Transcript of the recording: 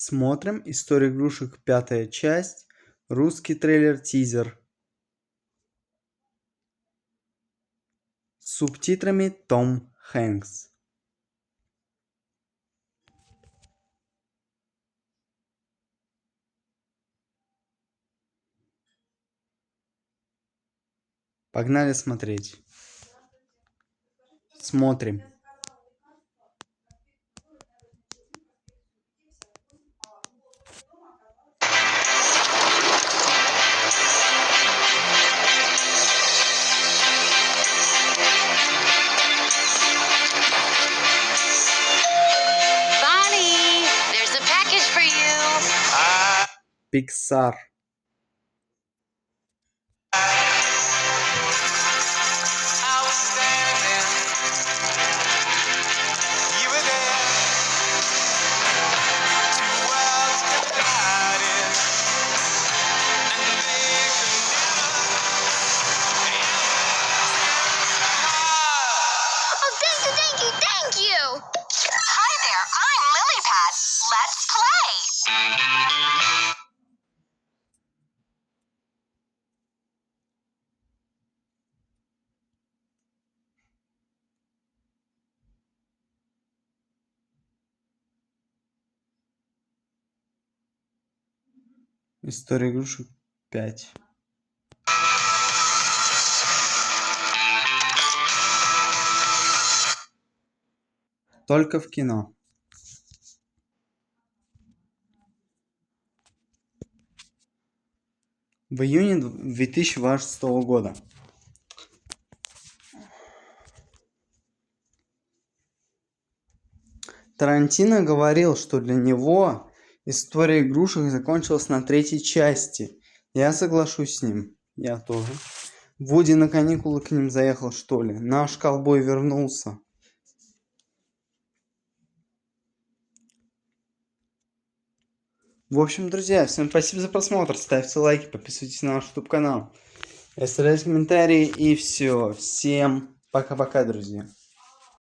Смотрим «История игрушек», 5-я часть, русский трейлер-тизер. С субтитрами Том Хэнкс. Погнали смотреть. Смотрим. Bonnie, there's a package for you. Pixar. Thank you. Hi there, I'm Lilypad. Let's play. История игрушек 5. Только в кино. В июне 2026 года. Тарантино говорил, что для него история игрушек закончилась на 3-й части. Я соглашусь с ним. Я тоже. Вуди на каникулы к ним заехал, что ли? Наш ковбой вернулся. В общем, друзья, всем спасибо за просмотр. Ставьте лайки, подписывайтесь на наш YouTube канал. Оставляйте комментарии и все. Всем пока-пока, друзья.